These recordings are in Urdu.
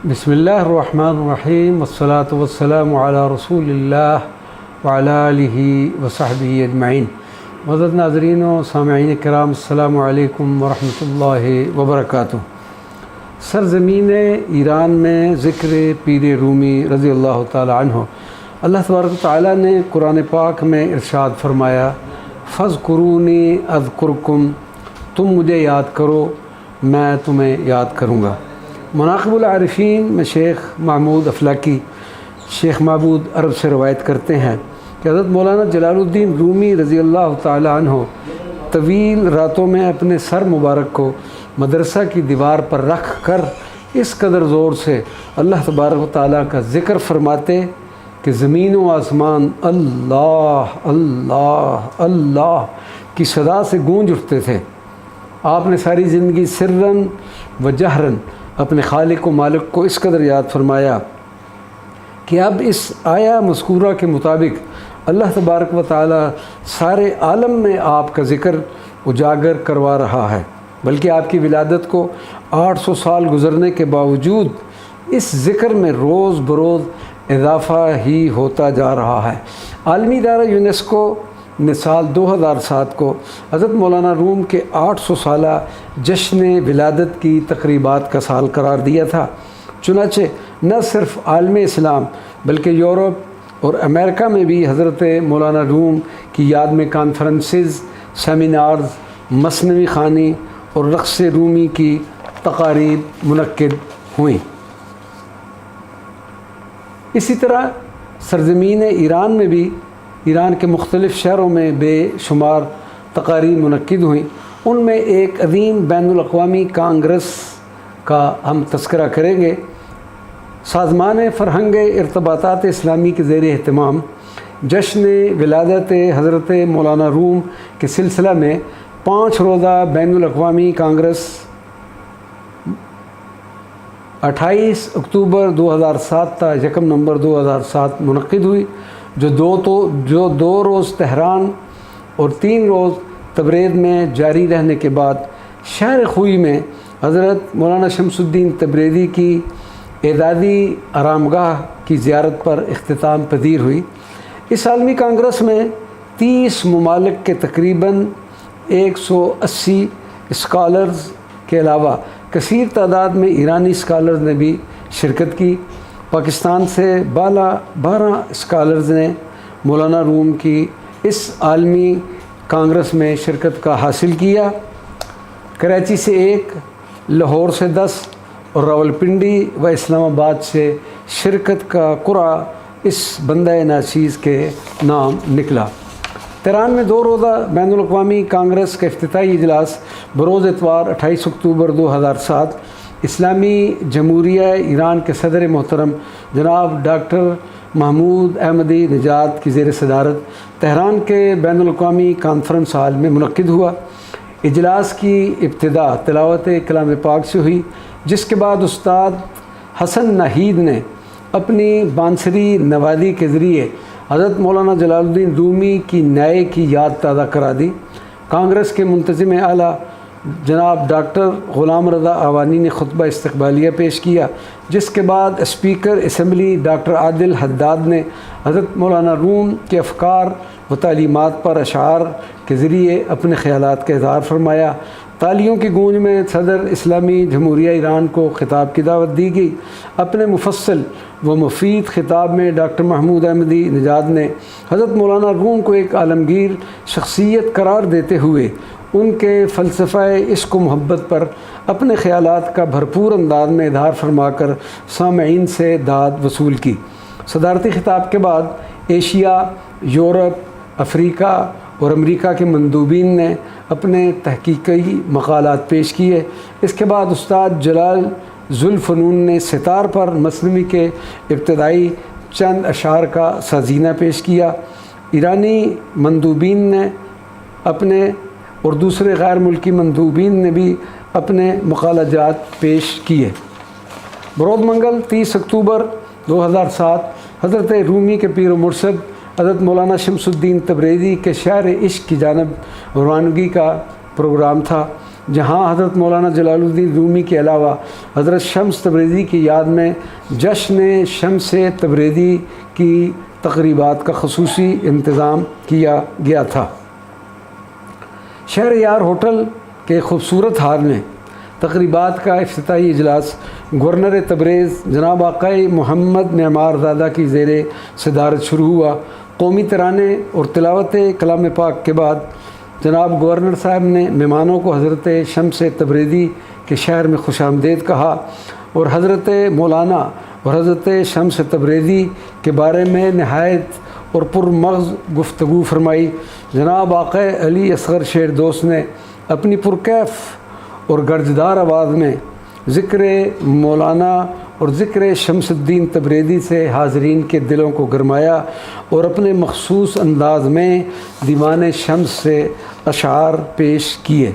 بسم اللہ الرحمن الرحیم والصلاة والسلام علی رسول اللہ وعلی آلہ وصحبہ اجمعین۔ معزز ناظرین و سامعین کرام، السلام علیکم ورحمۃ اللہ وبرکاتہ۔ سرزمین ایران میں ذکر پیر رومی رضی اللہ تعالی عنہ، اللہ تبارک و تعالیٰ نے قرآن پاک میں ارشاد فرمایا، فاذکرونی اذکرکم، تم مجھے یاد کرو میں تمہیں یاد کروں گا۔ مناقب العارفین میں شیخ محمود افلاکی شیخ معبود عرب سے روایت کرتے ہیں کہ حضرت مولانا جلال الدین رومی رضی اللہ تعالی عنہ طویل راتوں میں اپنے سر مبارک کو مدرسہ کی دیوار پر رکھ کر اس قدر زور سے اللہ تبارک و تعالیٰ کا ذکر فرماتے کہ زمین و آسمان اللہ اللہ اللہ کی صدا سے گونج اٹھتے تھے۔ آپ نے ساری زندگی سرن و جہرن اپنے خالق و مالک کو اس قدر یاد فرمایا کہ اب اس آیا مذکورہ کے مطابق اللہ تبارک و تعالی سارے عالم میں آپ کا ذکر اجاگر کروا رہا ہے، بلکہ آپ کی ولادت کو 800 سال گزرنے کے باوجود اس ذکر میں روز بروز اضافہ ہی ہوتا جا رہا ہے۔ عالمی ادارہ یونیسکو نے سال 2007 کو حضرت مولانا روم کے 800 سالہ جشن ولادت کی تقریبات کا سال قرار دیا تھا۔ چنانچہ نہ صرف عالم اسلام بلکہ یورپ اور امریکہ میں بھی حضرت مولانا روم کی یاد میں کانفرنسز، سیمینارز، مثنوی خوانی اور رقص رومی کی تقاریب منعقد ہوئیں۔ اسی طرح سرزمین ایران میں بھی ایران کے مختلف شہروں میں بے شمار تقاریب منعقد ہوئیں۔ ان میں ایک عظیم بین الاقوامی کانگریس کا ہم تذکرہ کریں گے۔ سازمان فرہنگ ارتباطات اسلامی کے زیر اہتمام جشن ولادت حضرت مولانا روم کے سلسلہ میں 5 روزہ بین الاقوامی کانگریس 28 اکتوبر 2007 تا 1 نومبر 2007 منعقد ہوئی، جو دو روز تہران اور 3 روز تبریز میں جاری رہنے کے بعد شہر خوئی میں حضرت مولانا شمس الدین تبریزی کی اعدادی آرامگاہ کی زیارت پر اختتام پذیر ہوئی۔ اس عالمی کانگریس میں 30 ممالک کے تقریباً 180 اسکالرز کے علاوہ کثیر تعداد میں ایرانی اسکالرز نے بھی شرکت کی۔ پاکستان سے 12 اسکالرز نے مولانا روم کی اس عالمی کانگریس میں شرکت کا حاصل کیا۔ کراچی سے 1، لاہور سے 10 اور راولپنڈی و اسلام آباد سے شرکت کا قرعہ اس بندہ ناچیز کے نام نکلا۔ تہران میں 2 روزہ بین الاقوامی کانگریس کا افتتاحی اجلاس بروز اتوار 28 اکتوبر 2007 اسلامی جمہوریہ ایران کے صدر محترم جناب ڈاکٹر محمود احمدی نژاد کی زیر صدارت تہران کے بین الاقوامی کانفرنس ہال میں منعقد ہوا۔ اجلاس کی ابتدا تلاوت کلام پاک سے ہوئی، جس کے بعد استاد حسن ناہید نے اپنی بانسری نوازی کے ذریعے حضرت مولانا جلال الدین رومی کی نئے کی یاد تازہ کرا دی۔ کانگریس کے منتظم اعلیٰ جناب ڈاکٹر غلام رضا آوانی نے خطبہ استقبالیہ پیش کیا، جس کے بعد اسپیکر اسمبلی ڈاکٹر عادل حداد نے حضرت مولانا روم کے افکار و تعلیمات پر اشعار کے ذریعے اپنے خیالات کا اظہار فرمایا۔ تالیوں کی گونج میں صدر اسلامی جمہوریہ ایران کو خطاب کی دعوت دی گئی۔ اپنے مفصل و مفید خطاب میں ڈاکٹر محمود احمدی نژاد نے حضرت مولانا روم کو ایک عالمگیر شخصیت قرار دیتے ہوئے ان کے فلسفہ عشق و محبت پر اپنے خیالات کا بھرپور انداز میں اظہار فرما کر سامعین سے داد وصول کی۔ صدارتی خطاب کے بعد ایشیا، یورپ، افریقہ اور امریکہ کے مندوبین نے اپنے تحقیقی مقالات پیش کیے۔ اس کے بعد استاد جلال ذوالفنون نے ستار پر مثنوی کے ابتدائی چند اشعار کا سازینہ پیش کیا۔ ایرانی مندوبین نے اپنے اور دوسرے غیر ملکی مندوبین نے بھی اپنے مقالجات پیش کیے۔ برود منگل 30 اکتوبر 2007 حضرت رومی کے پیر و مرشد حضرت مولانا شمس الدین تبریزی کے شہر عشق کی جانب روانگی کا پروگرام تھا۔ جہاں حضرت مولانا جلال الدین رومی کے علاوہ حضرت شمس تبریزی کی یاد میں جشن شمس تبریزی کی تقریبات کا خصوصی انتظام کیا گیا تھا۔ شہریار ہوٹل کے خوبصورت ہال میں تقریبات کا افتتاحی اجلاس گورنر تبریز جناب آقای محمد معمار زادہ کی زیر صدارت شروع ہوا۔ قومی ترانے اور تلاوت کلام پاک کے بعد جناب گورنر صاحب نے مہمانوں کو حضرت شمس تبریزی کے شہر میں خوش آمدید کہا اور حضرت مولانا اور حضرت شمس تبریزی کے بارے میں نہایت اور پرمغز گفتگو فرمائی۔ جناب آقا علی اصغر شیر دوست نے اپنی پرکیف اور گرجدار آواز میں ذکر مولانا اور ذکر شمس الدین تبریزی سے حاضرین کے دلوں کو گرمایا اور اپنے مخصوص انداز میں دیوان شمس سے اشعار پیش کیے۔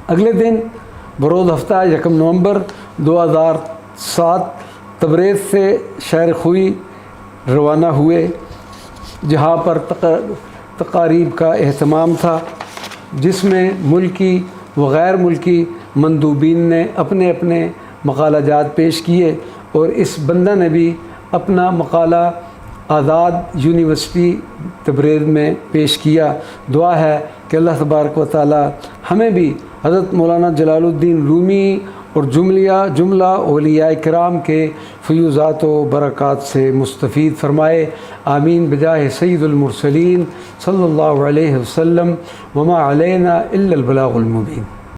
اگلے دن بروز ہفتہ 1 نومبر 2007 تبریز سے شہر خوئی روانہ ہوئے، جہاں پر تقاریب کا اہتمام تھا، جس میں ملکی و غیر ملکی مندوبین نے اپنے اپنے مقالہ جات پیش کیے اور اس بندہ نے بھی اپنا مقالہ آزاد یونیورسٹی تبریز میں پیش کیا۔ دعا ہے کہ اللہ تبارک و تعالی ہمیں بھی حضرت مولانا جلال الدین رومی اور جملہ اولیاء کرام کے فیوزات و برکات سے مستفید فرمائے۔ آمین بجاہ سید المرسلین صلی اللہ علیہ وسلم وما علینا الا البلاغ المبین۔